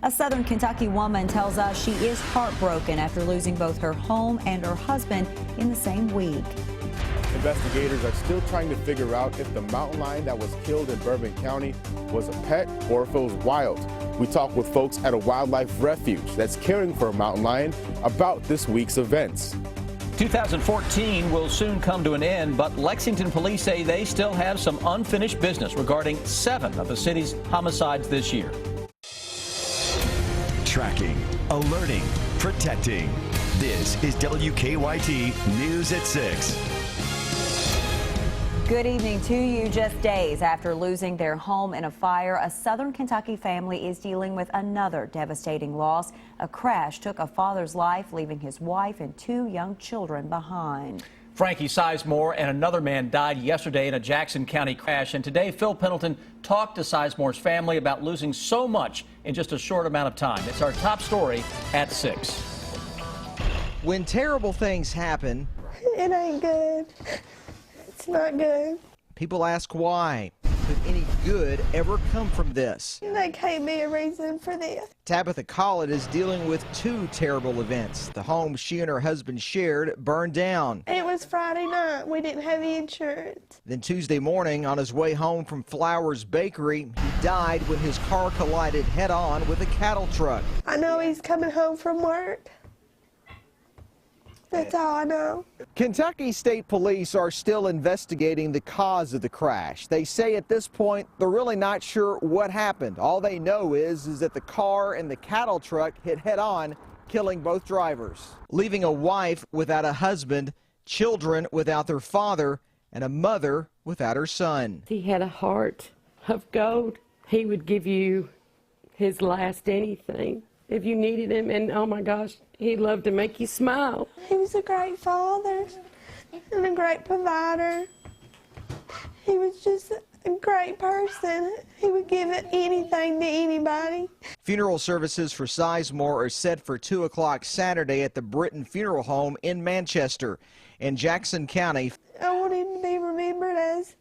A Southern Kentucky woman tells us she is heartbroken after losing both her home and her husband in the same week. Investigators are still trying to figure out if the mountain lion that was killed in Bourbon County was a pet or if it was wild. We talked with folks at a wildlife refuge that's caring for a mountain lion about this week's events. 2014 will soon come to an end, but Lexington police say they still have some unfinished business regarding 7 of the city's homicides this year. Tracking, alerting, protecting. This is WKYT News at 6. Good evening to you. Just days after losing their home in a fire, a Southern Kentucky family is dealing with another devastating loss. A crash took a father's life, leaving his wife and 2 young children behind. Frankie Sizemore and another man died yesterday in a Jackson County crash, and today Phil Pendleton talked to Sizemore's family about losing so much in just a short amount of time. It's our top story at 6. When terrible things happen, it ain't good. It's not good. People ask why. Could any good ever come from this? There can't be a reason for this. Tabitha Collett is dealing with 2 terrible events. The home she and her husband shared burned down. It was Friday night. We didn't have the insurance. Then Tuesday morning, on his way home from Flowers Bakery, he died when his car collided head-on with a cattle truck. I know he's coming home from work. That's all I know. Kentucky State Police are still investigating the cause of the crash. They say at this point they're really not sure what happened. All they know is that the car and the cattle truck hit head-on, killing both drivers, leaving a wife without a husband, children without their father, and a mother without her son. He had a heart of gold. He would give you his last anything if you needed him, and oh my gosh, he loved to make you smile. He was a great father and a great provider. He was just a great person. He would give anything to anybody. Funeral services for Sizemore are set for 2 o'clock Saturday at the Britton Funeral Home in Manchester. In Jackson County, I want him to be remembered as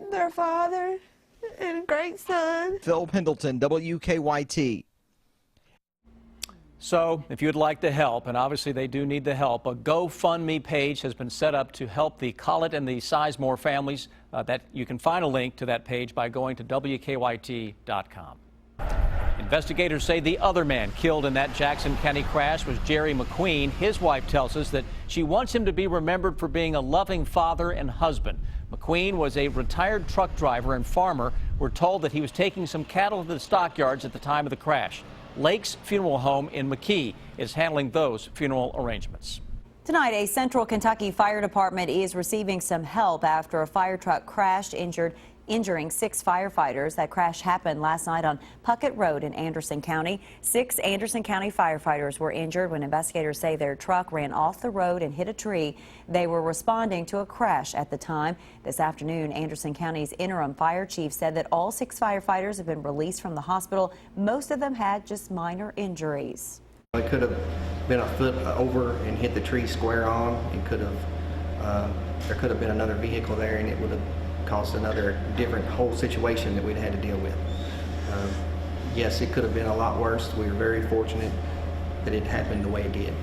their father and a great son. Phil Pendleton, WKYT. So if you'd like to help, and obviously they do need the help, a GoFundMe page has been set up to help the Collett and the Sizemore families. That you can find a link to that page by going to WKYT.com. Investigators say the other man killed in that Jackson County crash was Jerry McQueen. His wife tells us that she wants him to be remembered for being a loving father and husband. McQueen was a retired truck driver and farmer. We're told that he was taking some cattle to the stockyards at the time of the crash. Lake's Funeral Home in McKee is handling those funeral arrangements. Tonight, a Central Kentucky Fire Department is receiving some help after a fire truck crashed, injuring 6 firefighters. That crash happened last night on Puckett Road in Anderson County. 6 Anderson County firefighters were injured when investigators say their truck ran off the road and hit a tree. They were responding to a crash at the time. This afternoon, Anderson County's interim fire chief said that all 6 firefighters have been released from the hospital. Most of them had just minor injuries. It could have been a foot over and hit the tree square on. It could have, there could have been another vehicle there, and it would have caused another different whole situation that we'd had to deal with. Yes, it could have been a lot worse. We were very fortunate that it happened the way it did.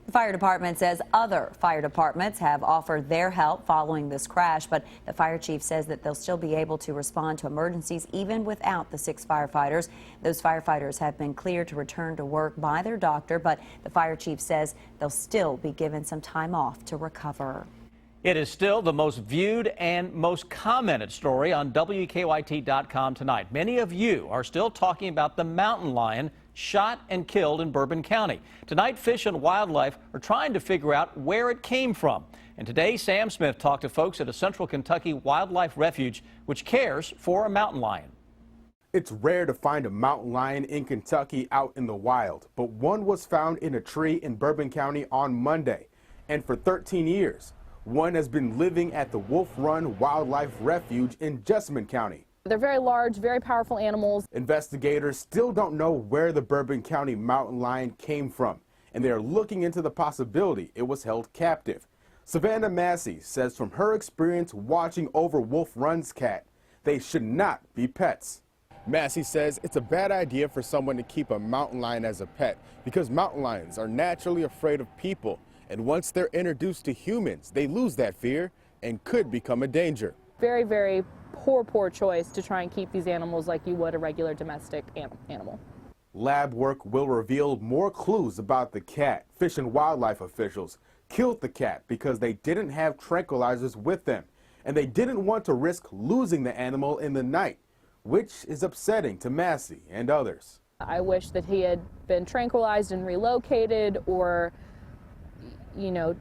The fire department says other fire departments have offered their help following this crash, but the fire chief says that they'll still be able to respond to emergencies even without the 6 firefighters. Those firefighters have been cleared to return to work by their doctor, but the fire chief says they'll still be given some time off to recover. It is still the most viewed and most commented story on WKYT.com tonight. Many of you are still talking about the mountain lion shot and killed in Bourbon County. Tonight, Fish and Wildlife are trying to figure out where it came from. And today, Sam Smith talked to folks at a Central Kentucky wildlife refuge which cares for a mountain lion. It's rare to find a mountain lion in Kentucky out in the wild, but one was found in a tree in Bourbon County on Monday. And for 13 years, one has been living at the Wolf Run Wildlife Refuge in Jessamine County. They're very large, very powerful animals. Investigators still don't know where the Bourbon County mountain lion came from, and they are looking into the possibility it was held captive. Savannah Massey says from her experience watching over Wolf Run's cat, they should not be pets. Massey says it's a bad idea for someone to keep a mountain lion as a pet because mountain lions are naturally afraid of people. And once they're introduced to humans, they lose that fear and could become a danger. Very, very poor choice to try and keep these animals like you would a regular domestic animal. Lab work will reveal more clues about the cat. Fish and wildlife officials killed the cat because they didn't have tranquilizers with them, and they didn't want to risk losing the animal in the night, which is upsetting to Massey and others. I wish that he had been tranquilized and relocated, or, you know,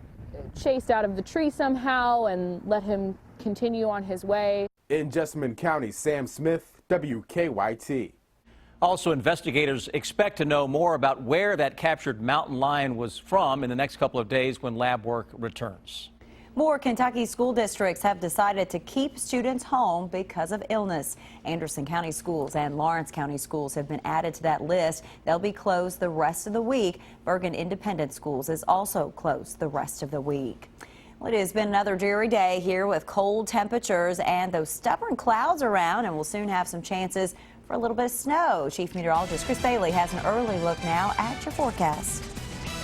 chased out of the tree somehow and let him continue on his way. In Jessamine County, Sam Smith, WKYT. Also, investigators expect to know more about where that captured mountain lion was from in the next couple of days when lab work returns. More Kentucky school districts have decided to keep students home because of illness. Anderson County schools and Lawrence County schools have been added to that list. They'll be closed the rest of the week. Bergen Independent Schools is also closed the rest of the week. Well, it has been another dreary day here with cold temperatures and those stubborn clouds around, and we'll soon have some chances for a little bit of snow. Chief Meteorologist Chris Bailey has an early look now at your forecast.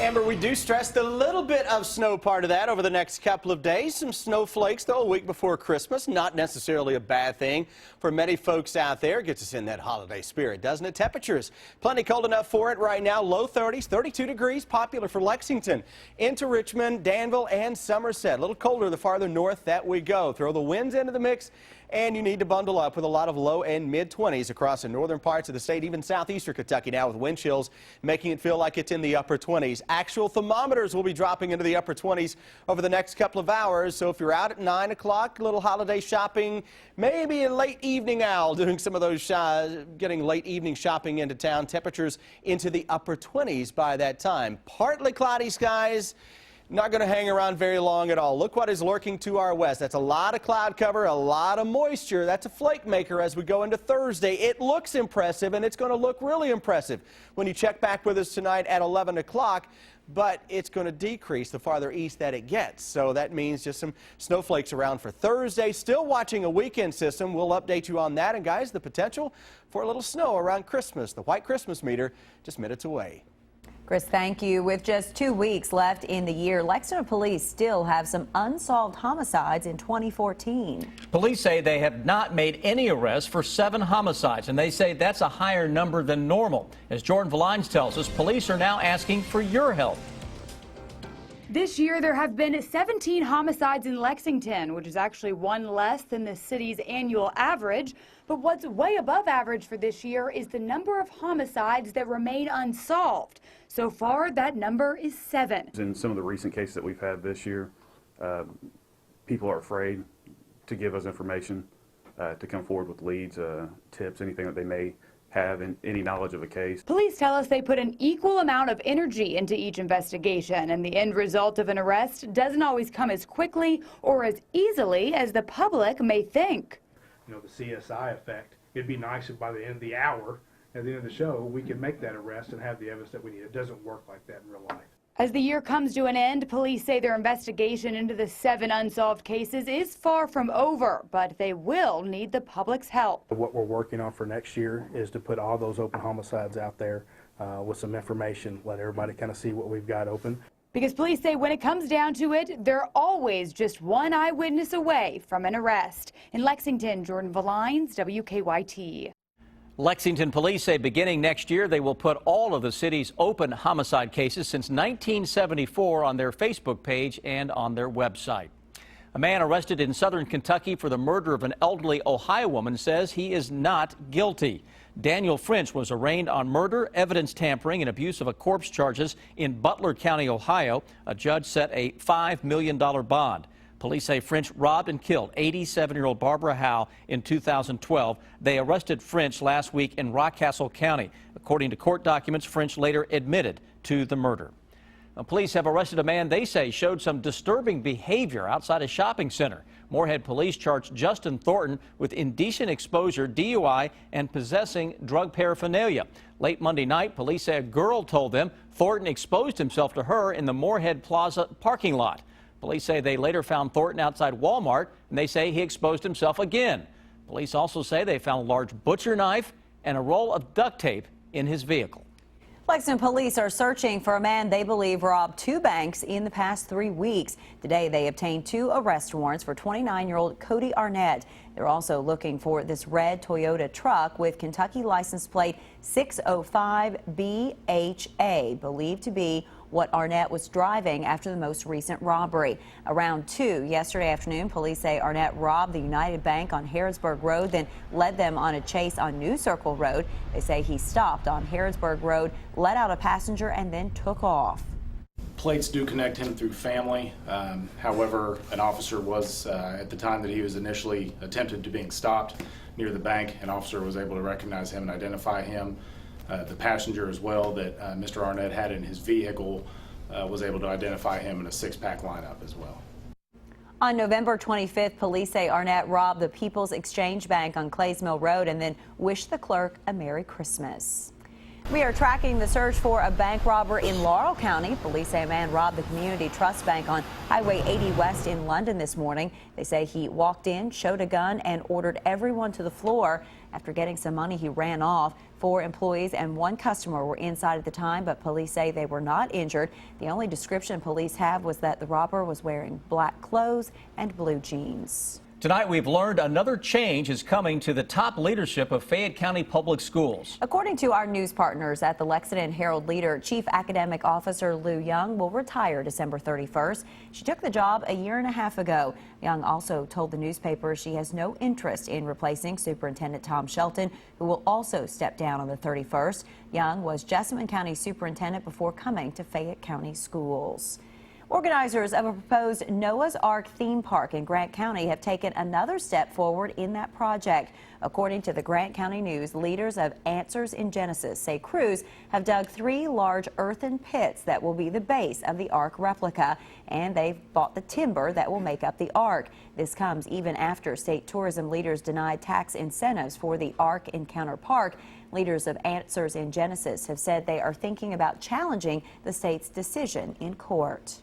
Amber, we do stress the little bit of snow part of that over the next couple of days. Some snowflakes, though, a week before Christmas. Not necessarily a bad thing for many folks out there. Gets us in that holiday spirit, doesn't it? Temperatures plenty cold enough for it right now. Low 30s, 32 degrees, popular for Lexington. Into Richmond, Danville, and Somerset. A little colder the farther north that we go. Throw the winds into the mix, and you need to bundle up with a lot of low and mid 20s across the northern parts of the state, even southeastern Kentucky now with wind chills, making it feel like it's in the upper 20s. Actual thermometers will be dropping into the upper 20s over the next couple of hours. So if you're out at 9 o'clock, a little holiday shopping, maybe a late evening owl doing some of those, getting late evening shopping into town, temperatures into the upper 20s by that time. Partly cloudy skies. Not going to hang around very long at all. Look what is lurking to our west. That's a lot of cloud cover, a lot of moisture. That's a flake maker as we go into Thursday. It looks impressive, and it's going to look really impressive when you check back with us tonight at 11 o'clock. But it's going to decrease the farther east that it gets. So that means just some snowflakes around for Thursday. Still watching a weekend system. We'll update you on that. And guys, the potential for a little snow around Christmas. The white Christmas meter just minutes away. Chris, thank you. With just 2 weeks left in the year, Lexington police still have some unsolved homicides in 2014. Police say they have not made any arrests for 7 homicides, and they say that's a higher number than normal. As Jordan Valines tells us, police are now asking for your help. This year, there have been 17 homicides in Lexington, which is actually one less than the city's annual average. But what's way above average for this year is the number of homicides that remain unsolved. So far, that number is 7. In some of the recent cases that we've had this year, people are afraid to give us information, to come forward with leads, tips, anything that they may have in any knowledge of a case. Police tell us they put an equal amount of energy into each investigation, and the end result of an arrest doesn't always come as quickly or as easily as the public may think. You know, the CSI effect. It'd be nice if by the end of the hour, at the end of the show, we can make that arrest and have the evidence that we need. It doesn't work like that in real life. As the year comes to an end, police say their investigation into the 7 unsolved cases is far from over, but they will need the public's help. What we're working on for next year is to put all those open homicides out there with some information, let everybody kind of see what we've got open. Because police say when it comes down to it, they're always just one eyewitness away from an arrest. In Lexington, Jordan Valines, WKYT. Lexington police say beginning next year they will put all of the city's open homicide cases since 1974 on their Facebook page and on their website. A man arrested in southern Kentucky for the murder of an elderly Ohio woman says he is not guilty. Daniel French was arraigned on murder, evidence tampering, and abuse of a corpse charges in Butler County, Ohio. A judge set a $5 million bond. Police say French robbed and killed 87-year-old Barbara Howe in 2012. They arrested French last week in Rockcastle County. According to court documents, French later admitted to the murder. Now, police have arrested a man they say showed some disturbing behavior outside a shopping center. Moorhead police charged Justin Thornton with indecent exposure, DUI, and possessing drug paraphernalia. Late Monday night, police say a girl told them Thornton exposed himself to her in the Moorhead Plaza parking lot. Police say they later found Thornton outside Walmart, and they say he exposed himself again. Police also say they found a large butcher knife and a roll of duct tape in his vehicle. Lexington police are searching for a man they believe robbed 2 banks in the past 3 weeks. Today, they obtained 2 arrest warrants for 29-year-old Cody Arnett. They're also looking for this red Toyota truck with Kentucky license plate 605BHA, believed to be what Arnett was driving after the most recent robbery. Around 2 yesterday afternoon, police say Arnett robbed the United Bank on Harrodsburg Road, then led them on a chase on New Circle Road. They say he stopped on Harrodsburg Road, let out a passenger, and then took off. Plates do connect him through family. However, an officer was, at the time that he was initially attempted to being stopped near the bank, an officer was able to recognize him and identify him. The passenger as well that Mr. Arnett had in his vehicle was able to identify him in a 6-pack lineup as well. On November 25th, police say Arnett robbed the People's Exchange Bank on Clays Mill Road and then wished the clerk a Merry Christmas. We are tracking the search for a bank robber in Laurel County. Police say a man robbed the Community Trust Bank on Highway 80 West in London this morning. They say he walked in, showed a gun, and ordered everyone to the floor. After getting some money, he ran off. 4 employees and 1 customer were inside at the time, but police say they were not injured. The only description police have was that the robber was wearing black clothes and blue jeans. Tonight, we've learned another change is coming to the top leadership of Fayette County Public Schools. According to our news partners at the Lexington Herald Leader, Chief Academic Officer Lou Young will retire December 31st. She took the job a year and a half ago. Young also told the newspaper she has no interest in replacing Superintendent Tom Shelton, who will also step down on the 31st. Young was Jessamine County Superintendent before coming to Fayette County Schools. Organizers of a proposed Noah's Ark theme park in Grant County have taken another step forward in that project. According to the Grant County News, leaders of Answers in Genesis say crews have dug 3 large earthen pits that will be the base of the Ark replica, and they've bought the timber that will make up the Ark. This comes even after state tourism leaders denied tax incentives for the Ark Encounter Park. Leaders of Answers in Genesis have said they are thinking about challenging the state's decision in court.